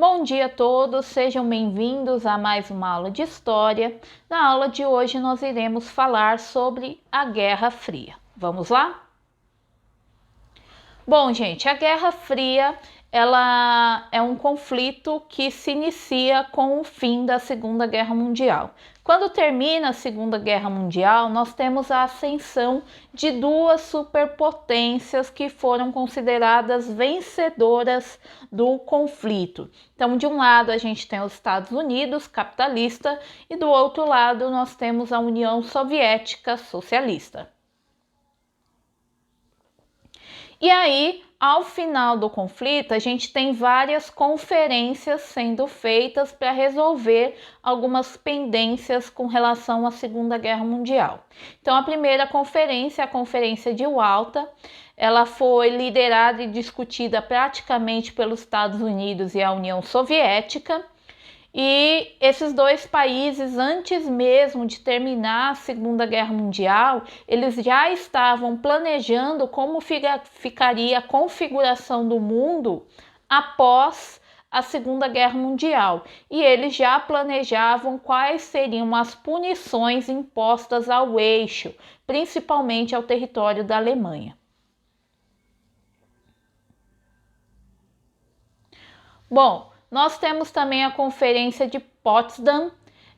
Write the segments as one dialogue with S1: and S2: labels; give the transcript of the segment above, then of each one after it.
S1: Bom dia a todos, sejam bem-vindos a mais uma aula de História. Na aula de hoje nós iremos falar sobre a Guerra Fria. Vamos lá? Bom, gente, a Guerra Fria ela é um conflito que se inicia com o fim da Segunda Guerra Mundial. Quando termina a Segunda Guerra Mundial, nós temos a ascensão de duas superpotências que foram consideradas vencedoras do conflito. Então, de um lado a gente tem os Estados Unidos, capitalista, e do outro lado nós temos a União Soviética, socialista. E aí, ao final do conflito, a gente tem várias conferências sendo feitas para resolver algumas pendências com relação à Segunda Guerra Mundial. Então, a primeira conferência, a Conferência de Yalta, ela foi liderada e discutida praticamente pelos Estados Unidos e a União Soviética. E esses dois países, antes mesmo de terminar a Segunda Guerra Mundial, eles já estavam planejando como ficaria a configuração do mundo após a Segunda Guerra Mundial. E eles já planejavam quais seriam as punições impostas ao eixo, principalmente ao território da Alemanha. Bom, nós temos também a Conferência de Potsdam.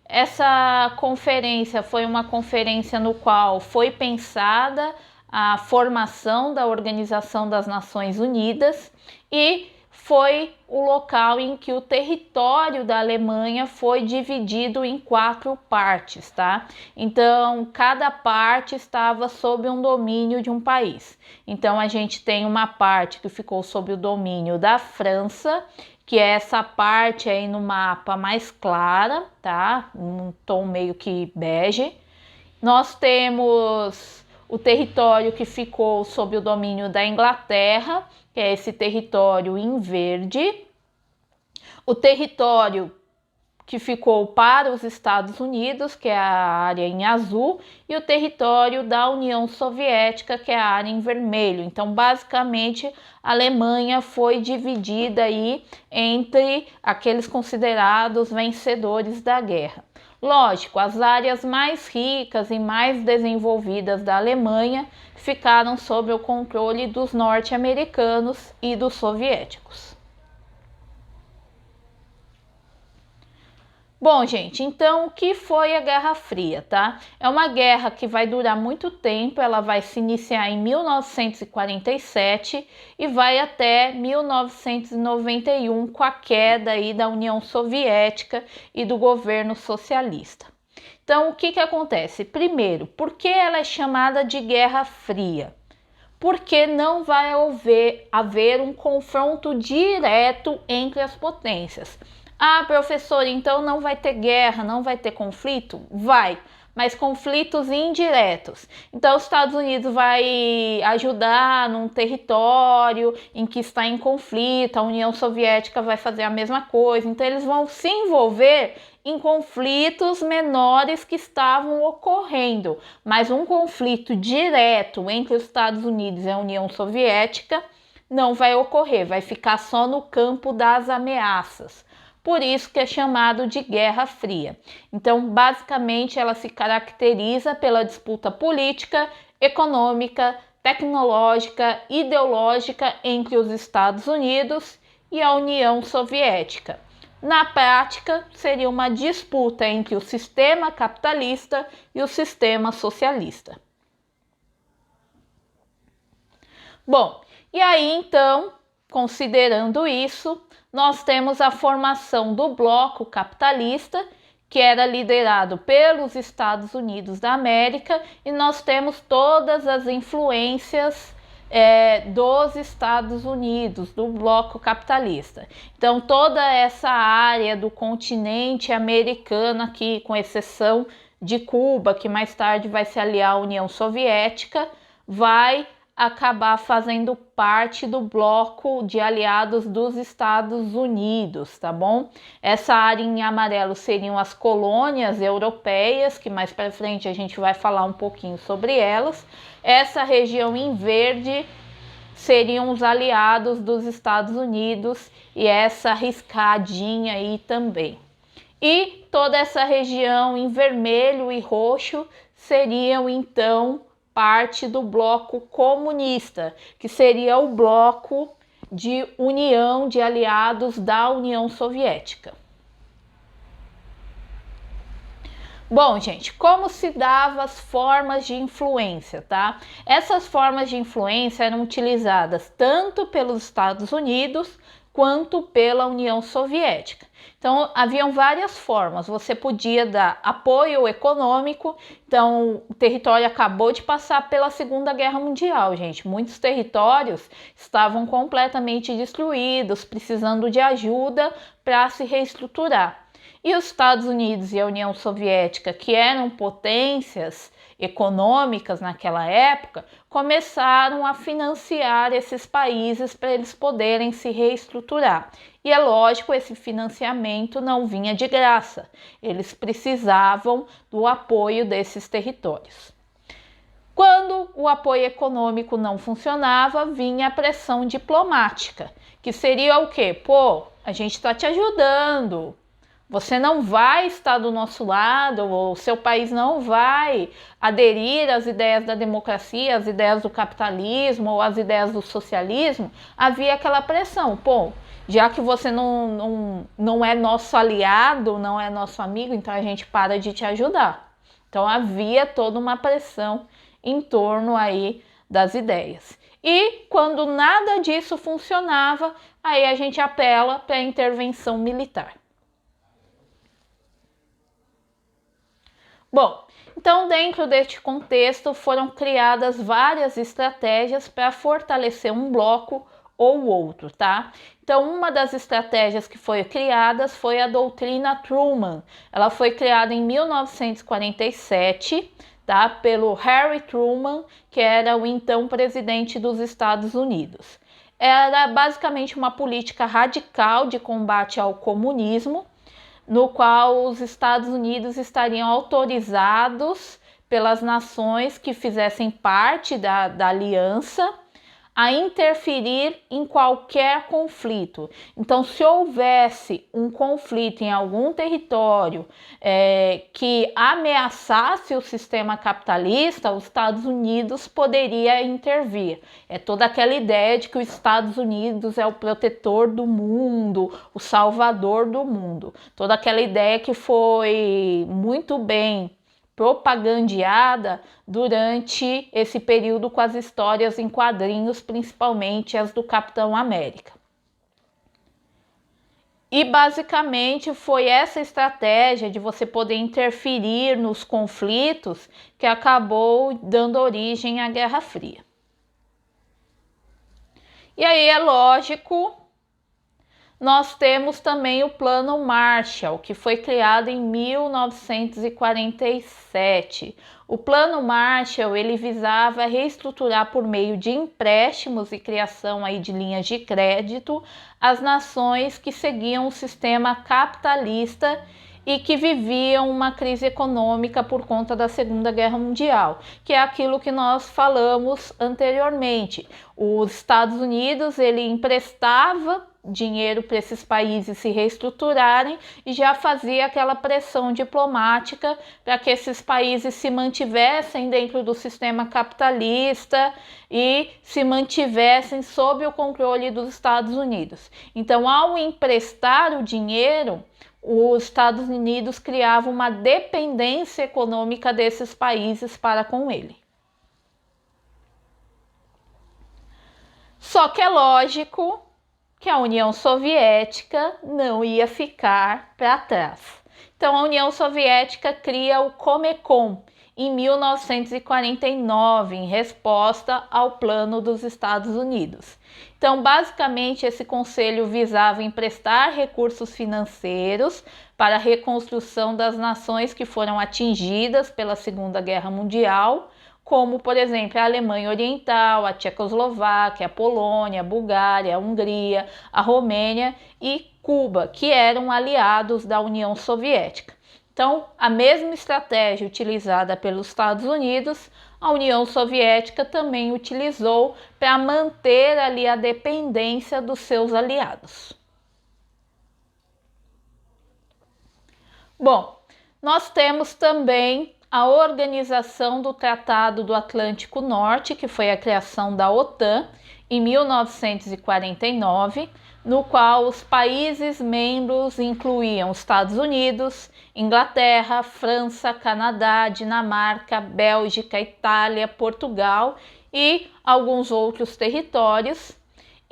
S1: Essa conferência foi uma conferência no qual foi pensada a formação da Organização das Nações Unidas e foi o local em que o território da Alemanha foi dividido em 4 partes, tá? Então, cada parte estava sob um domínio de um país. Então, a gente tem uma parte que ficou sob o domínio da França, que é essa parte aí no mapa mais clara, tá? Um tom meio que bege. Nós temos o território que ficou sob o domínio da Inglaterra, que é esse território em verde. O território que ficou para os Estados Unidos, que é a área em azul, e o território da União Soviética, que é a área em vermelho. Então, basicamente, a Alemanha foi dividida aí entre aqueles considerados vencedores da guerra. Lógico, as áreas mais ricas e mais desenvolvidas da Alemanha ficaram sob o controle dos norte-americanos e dos soviéticos. Bom, gente, então o que foi a Guerra Fria, tá? É uma guerra que vai durar muito tempo, ela vai se iniciar em 1947 e vai até 1991 com a queda aí da União Soviética e do governo socialista. Então, o que acontece? Primeiro, por que ela é chamada de Guerra Fria? Porque não vai haver um confronto direto entre as potências. Ah, professor, então não vai ter guerra, não vai ter conflito? Vai, mas conflitos indiretos. Então, os Estados Unidos vai ajudar num território em que está em conflito, a União Soviética vai fazer a mesma coisa. Então, eles vão se envolver em conflitos menores que estavam ocorrendo, mas um conflito direto entre os Estados Unidos e a União Soviética não vai ocorrer, vai ficar só no campo das ameaças. Por isso que é chamado de Guerra Fria. Então, basicamente, ela se caracteriza pela disputa política, econômica, tecnológica, ideológica entre os Estados Unidos e a União Soviética. Na prática, seria uma disputa entre o sistema capitalista e o sistema socialista. Bom, e aí então, considerando isso, nós temos a formação do bloco capitalista, que era liderado pelos Estados Unidos da América, e nós temos todas as influências dos Estados Unidos, do bloco capitalista. Então, toda essa área do continente americano aqui, com exceção de Cuba, que mais tarde vai se aliar à União Soviética, vai acabar fazendo parte do bloco de aliados dos Estados Unidos, tá bom? Essa área em amarelo seriam as colônias europeias, que mais para frente a gente vai falar um pouquinho sobre elas. Essa região em verde seriam os aliados dos Estados Unidos e essa riscadinha aí também. E toda essa região em vermelho e roxo seriam então parte do bloco comunista, que seria o bloco de união de aliados da União Soviética. Bom, gente, como se dava as formas de influência, tá? Essas formas de influência eram utilizadas tanto pelos Estados Unidos quanto pela União Soviética. Então, haviam várias formas. Você podia dar apoio econômico. Então, o território acabou de passar pela Segunda Guerra Mundial, gente. Muitos territórios estavam completamente destruídos, precisando de ajuda para se reestruturar. E os Estados Unidos e a União Soviética, que eram potências econômicas naquela época, começaram a financiar esses países para eles poderem se reestruturar. E é lógico, esse financiamento não vinha de graça, eles precisavam do apoio desses territórios. Quando o apoio econômico não funcionava, vinha a pressão diplomática, que seria o quê? Pô, a gente está te ajudando, você não vai estar do nosso lado, ou seu país não vai aderir às ideias da democracia, às ideias do capitalismo ou às ideias do socialismo. Havia aquela pressão, pô, já que você não é nosso aliado, não é nosso amigo, então a gente para de te ajudar. Então havia toda uma pressão em torno aí das ideias. E quando nada disso funcionava, aí a gente apela para a intervenção militar. Bom, então dentro deste contexto foram criadas várias estratégias para fortalecer um bloco ou outro, tá? Então uma das estratégias que foi criadas foi a doutrina Truman. Ela foi criada em 1947, tá? Pelo Harry Truman, que era o então presidente dos Estados Unidos. Era basicamente uma política radical de combate ao comunismo, no qual os Estados Unidos estariam autorizados pelas nações que fizessem parte da aliança a interferir em qualquer conflito. Então, se houvesse um conflito em algum território que ameaçasse o sistema capitalista, os Estados Unidos poderia intervir. É toda aquela ideia de que os Estados Unidos é o protetor do mundo, o salvador do mundo. Toda aquela ideia que foi muito bem propagandeada durante esse período com as histórias em quadrinhos, principalmente as do Capitão América. E basicamente foi essa estratégia de você poder interferir nos conflitos que acabou dando origem à Guerra Fria. E aí é lógico, nós temos também o Plano Marshall, que foi criado em 1947. O Plano Marshall, ele visava reestruturar por meio de empréstimos e criação aí de linhas de crédito as nações que seguiam o sistema capitalista e que viviam uma crise econômica por conta da Segunda Guerra Mundial, que é aquilo que nós falamos anteriormente. Os Estados Unidos, ele emprestava dinheiro para esses países se reestruturarem e já fazia aquela pressão diplomática para que esses países se mantivessem dentro do sistema capitalista e se mantivessem sob o controle dos Estados Unidos. Então, ao emprestar o dinheiro, os Estados Unidos criavam uma dependência econômica desses países para com ele. Só que é lógico que a União Soviética não ia ficar para trás. Então a União Soviética cria o Comecon em 1949, em resposta ao plano dos Estados Unidos. Então, basicamente, esse conselho visava emprestar recursos financeiros para a reconstrução das nações que foram atingidas pela Segunda Guerra Mundial, como, por exemplo, a Alemanha Oriental, a Tchecoslováquia, a Polônia, a Bulgária, a Hungria, a Romênia e Cuba, que eram aliados da União Soviética. Então, a mesma estratégia utilizada pelos Estados Unidos, a União Soviética também utilizou para manter ali a dependência dos seus aliados. Bom, nós temos também a organização do Tratado do Atlântico Norte, que foi a criação da OTAN em 1949, no qual os países membros incluíam Estados Unidos, Inglaterra, França, Canadá, Dinamarca, Bélgica, Itália, Portugal e alguns outros territórios.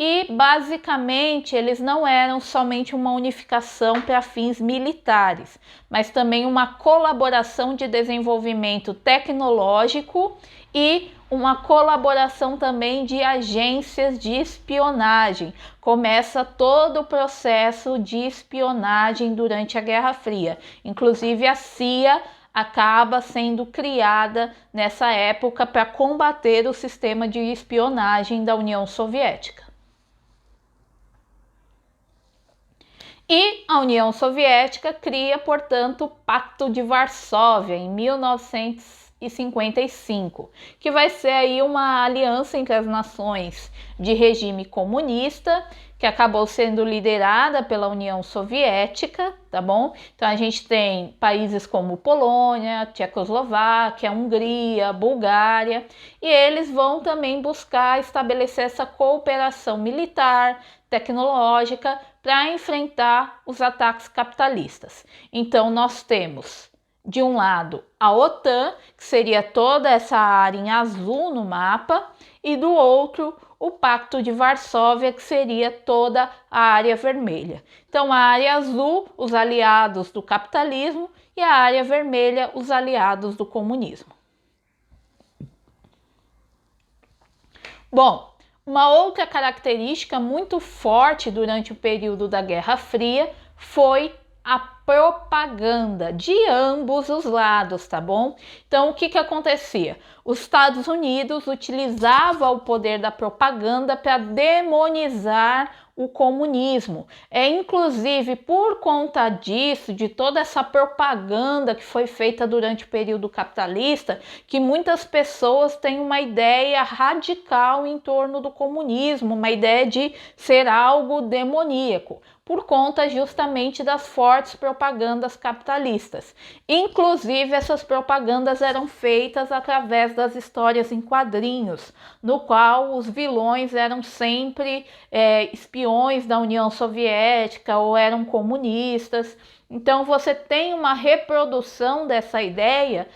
S1: E basicamente eles não eram somente uma unificação para fins militares, mas também uma colaboração de desenvolvimento tecnológico e uma colaboração também de agências de espionagem. Começa todo o processo de espionagem durante a Guerra Fria. Inclusive a CIA acaba sendo criada nessa época para combater o sistema de espionagem da União Soviética. E a União Soviética cria, portanto, o Pacto de Varsóvia em 1955, que vai ser aí uma aliança entre as nações de regime comunista, que acabou sendo liderada pela União Soviética, tá bom? Então a gente tem países como Polônia, Tchecoslováquia, Hungria, Bulgária, e eles vão também buscar estabelecer essa cooperação militar, tecnológica, para enfrentar os ataques capitalistas. Então nós temos, de um lado, a OTAN, que seria toda essa área em azul no mapa, e do outro, o Pacto de Varsóvia, que seria toda a área vermelha. Então a área azul, os aliados do capitalismo, e a área vermelha, os aliados do comunismo. Bom, uma outra característica muito forte durante o período da Guerra Fria foi a propaganda de ambos os lados, tá bom? Então, o que acontecia? Os Estados Unidos utilizavam o poder da propaganda para demonizar o comunismo. Inclusive, por conta disso, de toda essa propaganda que foi feita durante o período capitalista, que muitas pessoas têm uma ideia radical em torno do comunismo, uma ideia de ser algo demoníaco, por conta justamente das fortes propagandas capitalistas. Inclusive, essas propagandas eram feitas através das histórias em quadrinhos, no qual os vilões eram sempre espiões da União Soviética ou eram comunistas. Então você tem uma reprodução dessa ideia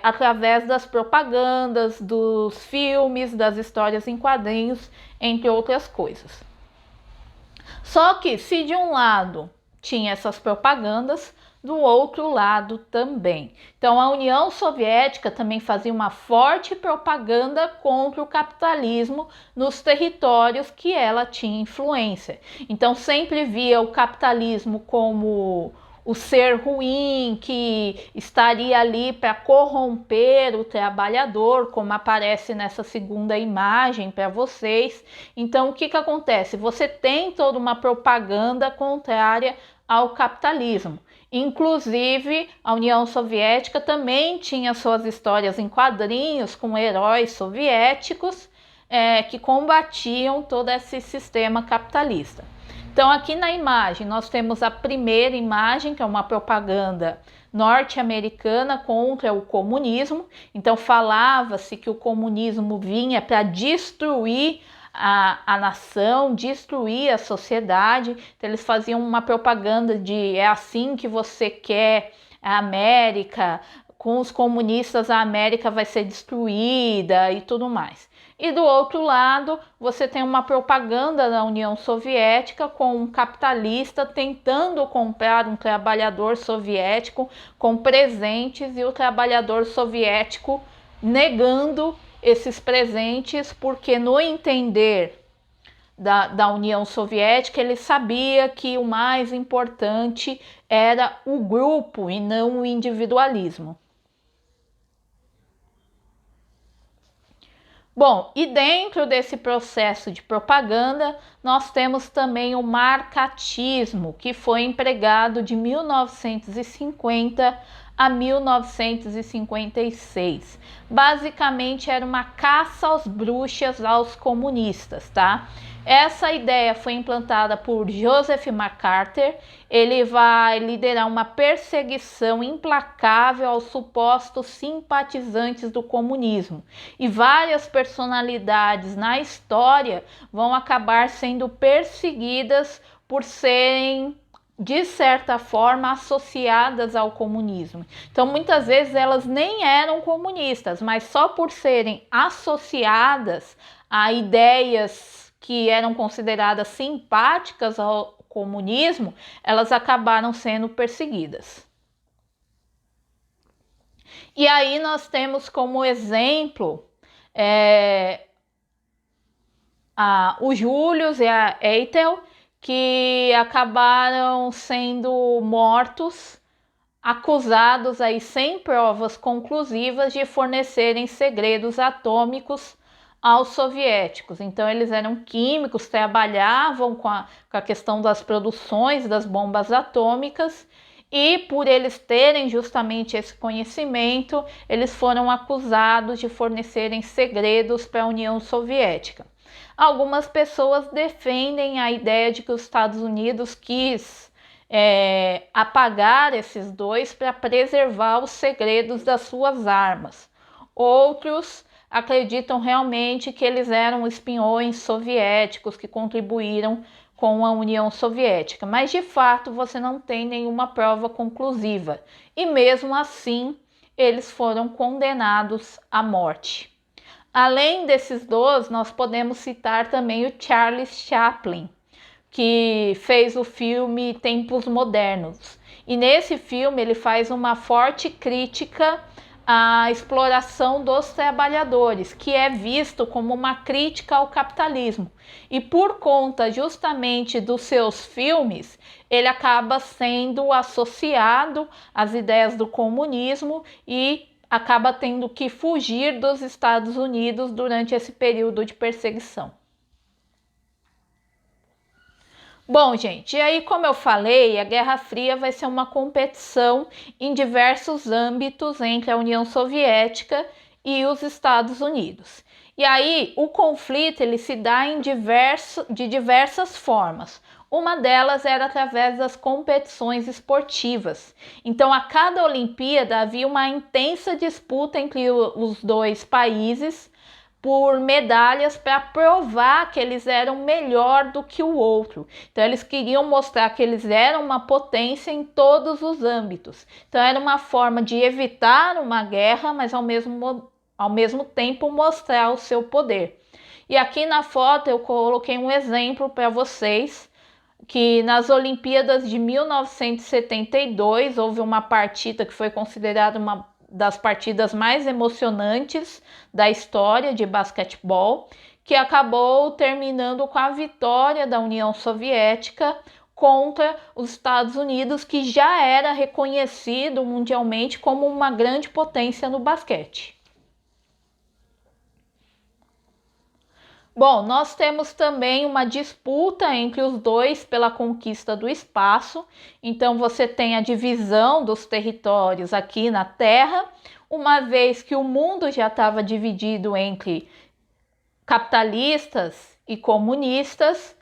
S1: através das propagandas, dos filmes, das histórias em quadrinhos, entre outras coisas. Só que se de um lado tinha essas propagandas, do outro lado também. Então a União Soviética também fazia uma forte propaganda contra o capitalismo nos territórios que ela tinha influência. Então sempre via o capitalismo como o ser ruim que estaria ali para corromper o trabalhador, como aparece nessa segunda imagem para vocês. Então o que acontece? Você tem toda uma propaganda contrária ao capitalismo. Inclusive, a União Soviética também tinha suas histórias em quadrinhos com heróis soviéticos que combatiam todo esse sistema capitalista. Então, aqui na imagem, nós temos a primeira imagem, que é uma propaganda norte-americana contra o comunismo. Então, falava-se que o comunismo vinha para destruir a nação, destruir a sociedade. Então eles faziam uma propaganda de é assim que você quer a América, com os comunistas a América vai ser destruída e tudo mais. E do outro lado, você tem uma propaganda da União Soviética com um capitalista tentando comprar um trabalhador soviético com presentes e o trabalhador soviético negando esses presentes, porque no entender da União Soviética, ele sabia que o mais importante era o grupo e não o individualismo. Bom, e dentro desse processo de propaganda, nós temos também o marcatismo, que foi empregado de 1950 a 1956. Basicamente era uma caça às bruxas aos comunistas, tá? Essa ideia foi implantada por Joseph MacArthur. Ele vai liderar uma perseguição implacável aos supostos simpatizantes do comunismo. E várias personalidades na história vão acabar sendo perseguidas por serem, de certa forma, associadas ao comunismo. Então, muitas vezes elas nem eram comunistas, mas só por serem associadas a ideias que eram consideradas simpáticas ao comunismo, elas acabaram sendo perseguidas. E aí nós temos como exemplo o Julius e a Ethel, que acabaram sendo mortos, acusados aí sem provas conclusivas de fornecerem segredos atômicos aos soviéticos. Então eles eram químicos, trabalhavam com a questão das produções das bombas atômicas, e por eles terem justamente esse conhecimento, eles foram acusados de fornecerem segredos para a União Soviética. Algumas pessoas defendem a ideia de que os Estados Unidos quis apagar esses dois para preservar os segredos das suas armas. Outros acreditam realmente que eles eram espiões soviéticos que contribuíram com a União Soviética, mas de fato você não tem nenhuma prova conclusiva, e mesmo assim eles foram condenados à morte. Além desses dois, nós podemos citar também o Charles Chaplin, que fez o filme Tempos Modernos, e nesse filme ele faz uma forte crítica a exploração dos trabalhadores, que é visto como uma crítica ao capitalismo. E por conta justamente dos seus filmes, ele acaba sendo associado às ideias do comunismo e acaba tendo que fugir dos Estados Unidos durante esse período de perseguição. Bom, gente, e aí, como eu falei, a Guerra Fria vai ser uma competição em diversos âmbitos entre a União Soviética e os Estados Unidos. E aí, o conflito ele se dá de diversas formas. Uma delas era através das competições esportivas. Então, a cada Olimpíada havia uma intensa disputa entre os dois países por medalhas para provar que eles eram melhor do que o outro. Então eles queriam mostrar que eles eram uma potência em todos os âmbitos. Então era uma forma de evitar uma guerra, mas ao mesmo tempo mostrar o seu poder. E aqui na foto eu coloquei um exemplo para vocês, que nas Olimpíadas de 1972 houve uma partida que foi considerada uma das partidas mais emocionantes da história de basquetebol, que acabou terminando com a vitória da União Soviética contra os Estados Unidos, que já era reconhecido mundialmente como uma grande potência no basquete. Bom, nós temos também uma disputa entre os dois pela conquista do espaço. Então você tem a divisão dos territórios aqui na Terra, uma vez que o mundo já estava dividido entre capitalistas e comunistas,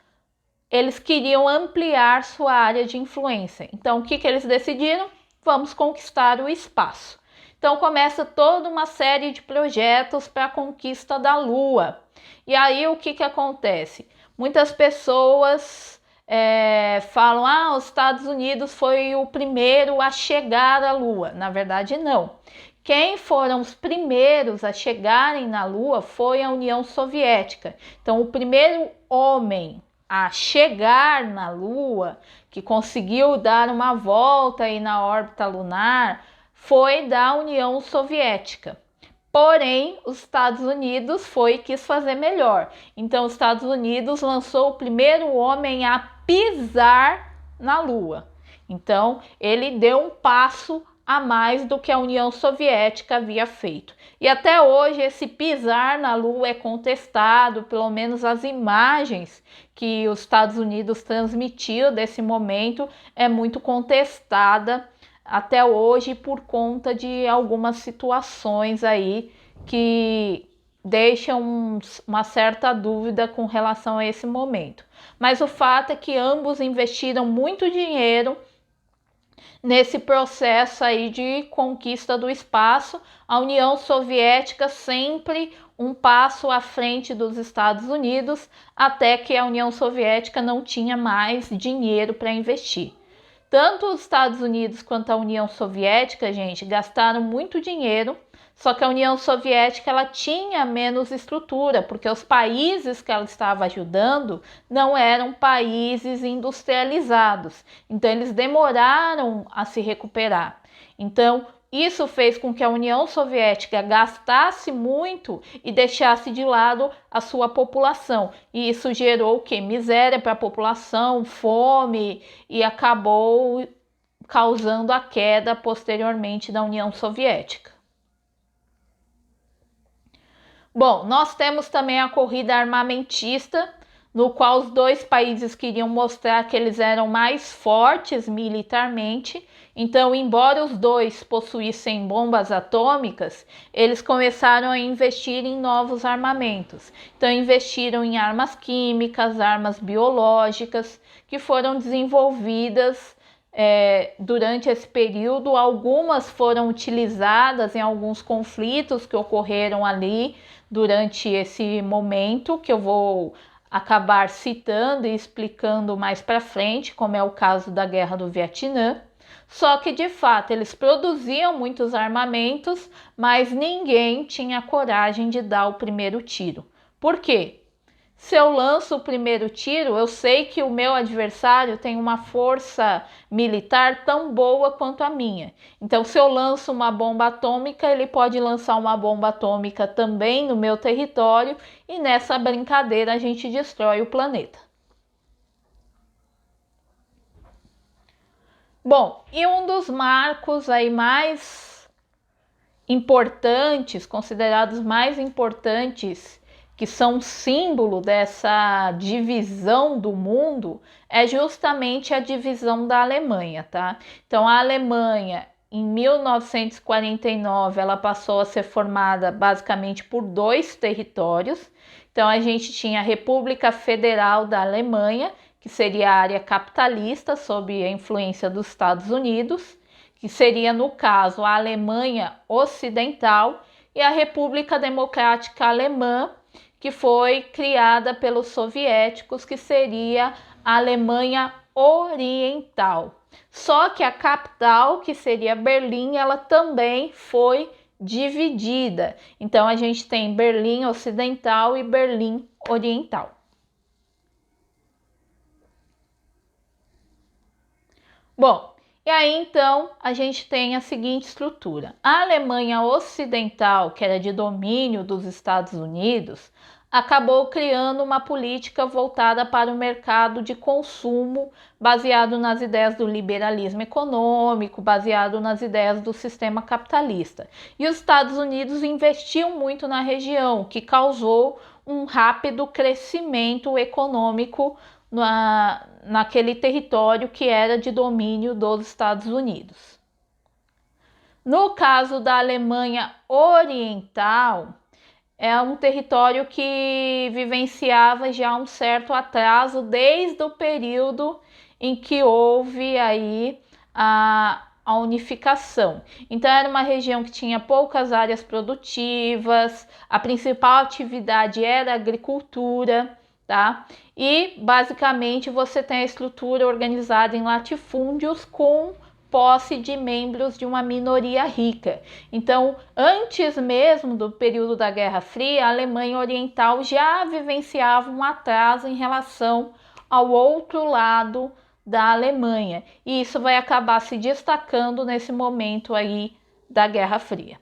S1: eles queriam ampliar sua área de influência. Então o que eles decidiram? Vamos conquistar o espaço. Então começa toda uma série de projetos para a conquista da Lua. E aí o que acontece? Muitas pessoas falam, os Estados Unidos foi o primeiro a chegar à Lua. Na verdade, não. Quem foram os primeiros a chegarem na Lua foi a União Soviética. Então, o primeiro homem a chegar na Lua, que conseguiu dar uma volta aí na órbita lunar, foi da União Soviética. Porém, os Estados Unidos quis fazer melhor. Então, os Estados Unidos lançou o primeiro homem a pisar na Lua. Então, ele deu um passo a mais do que a União Soviética havia feito. E até hoje esse pisar na Lua é contestado, pelo menos as imagens que os Estados Unidos transmitiu desse momento é muito contestada até hoje por conta de algumas situações aí que deixam uma certa dúvida com relação a esse momento. Mas o fato é que ambos investiram muito dinheiro nesse processo aí de conquista do espaço, a União Soviética sempre um passo à frente dos Estados Unidos, até que a União Soviética não tinha mais dinheiro para investir. Tanto os Estados Unidos quanto a União Soviética, gente, gastaram muito dinheiro, só que a União Soviética ela tinha menos estrutura, porque os países que ela estava ajudando não eram países industrializados. Então eles demoraram a se recuperar. Então isso fez com que a União Soviética gastasse muito e deixasse de lado a sua população. E isso gerou o quê? Miséria para a população, fome, e acabou causando a queda posteriormente da União Soviética. Bom, nós temos também a corrida armamentista, no qual os dois países queriam mostrar que eles eram mais fortes militarmente. Então, embora os dois possuíssem bombas atômicas, eles começaram a investir em novos armamentos. Então, investiram em armas químicas, armas biológicas, que foram desenvolvidas durante esse período. Algumas foram utilizadas em alguns conflitos que ocorreram ali durante esse momento, que eu vou acabar citando e explicando mais para frente, como é o caso da Guerra do Vietnã. Só que, de fato, eles produziam muitos armamentos, mas ninguém tinha coragem de dar o primeiro tiro. Por quê? Se eu lanço o primeiro tiro, eu sei que o meu adversário tem uma força militar tão boa quanto a minha. Então, se eu lanço uma bomba atômica, ele pode lançar uma bomba atômica também no meu território e nessa brincadeira a gente destrói o planeta. Bom, e um dos marcos aí mais importantes, considerados mais importantes, que são símbolo dessa divisão do mundo, é justamente a divisão da Alemanha, tá? Então, a Alemanha, em 1949, ela passou a ser formada basicamente por dois territórios. Então, a gente tinha a República Federal da Alemanha, que seria a área capitalista, sob a influência dos Estados Unidos, que seria, no caso, a Alemanha Ocidental, e a República Democrática Alemã, que foi criada pelos soviéticos, que seria a Alemanha Oriental. Só que a capital, que seria Berlim, ela também foi dividida. Então a gente tem Berlim Ocidental e Berlim Oriental. Bom, e aí então a gente tem a seguinte estrutura. A Alemanha Ocidental, que era de domínio dos Estados Unidos, acabou criando uma política voltada para o mercado de consumo, baseado nas ideias do liberalismo econômico, baseado nas ideias do sistema capitalista. E os Estados Unidos investiam muito na região, que causou um rápido crescimento econômico naquele território que era de domínio dos Estados Unidos. No caso da Alemanha Oriental, é um território que vivenciava já um certo atraso desde o período em que houve aí a unificação. Então era uma região que tinha poucas áreas produtivas, a principal atividade era a agricultura, tá? E basicamente você tem a estrutura organizada em latifúndios com posse de membros de uma minoria rica. Então, antes mesmo do período da Guerra Fria, a Alemanha Oriental já vivenciava um atraso em relação ao outro lado da Alemanha. E isso vai acabar se destacando nesse momento aí da Guerra Fria.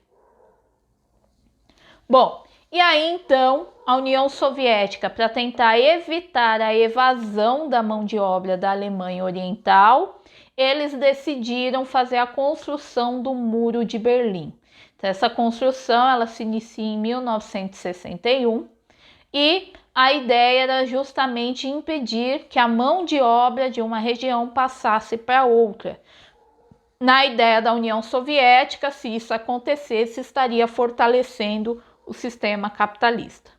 S1: Bom, E aí então a União Soviética, para tentar evitar a evasão da mão de obra da Alemanha Oriental, eles decidiram fazer a construção do Muro de Berlim. Então, essa construção ela se inicia em 1961 e a ideia era justamente impedir que a mão de obra de uma região passasse para outra. Na ideia da União Soviética, se isso acontecesse, estaria fortalecendo o sistema capitalista.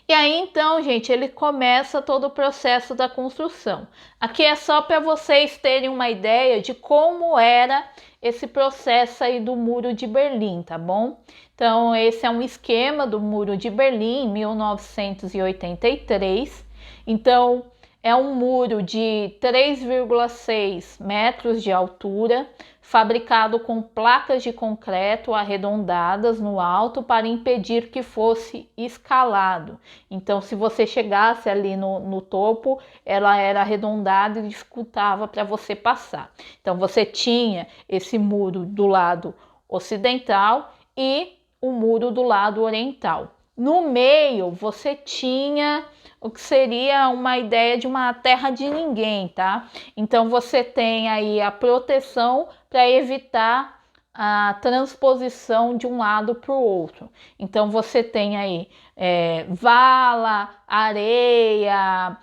S1: E aí então, gente, ele começa todo o processo da construção. Aqui é só para vocês terem uma ideia de como era esse processo aí do Muro de Berlim, tá bom? Então, esse é um esquema do Muro de Berlim, em 1983. Então, é um muro de 3,6 metros de altura, fabricado com placas de concreto arredondadas no alto para impedir que fosse escalado. Então, se você chegasse ali no topo, ela era arredondada e dificultava para você passar. Então, você tinha esse muro do lado ocidental e o muro do lado oriental. No meio, você tinha o que seria uma ideia de uma terra de ninguém, tá? Então você tem aí a proteção para evitar a transposição de um lado para o outro. Então você tem aí vala, areia,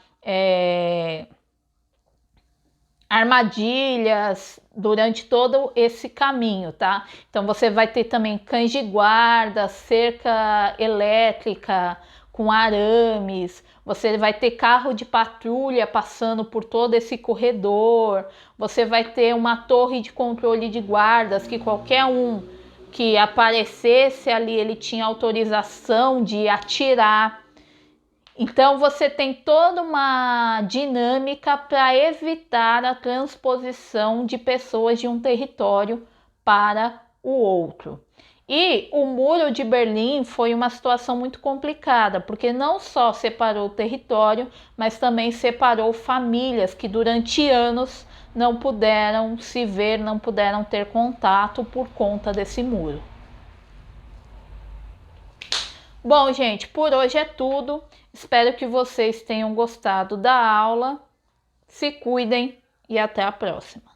S1: armadilhas durante todo esse caminho, tá? Então você vai ter também cães de guarda, cerca elétrica com arames, você vai ter carro de patrulha passando por todo esse corredor, você vai ter uma torre de controle de guardas que qualquer um que aparecesse ali, ele tinha autorização de atirar. Então você tem toda uma dinâmica para evitar a transposição de pessoas de um território para o outro. E o Muro de Berlim foi uma situação muito complicada, porque não só separou o território, mas também separou famílias que durante anos não puderam se ver, não puderam ter contato por conta desse muro. Bom, gente, por hoje é tudo. Espero que vocês tenham gostado da aula. Se cuidem e até a próxima.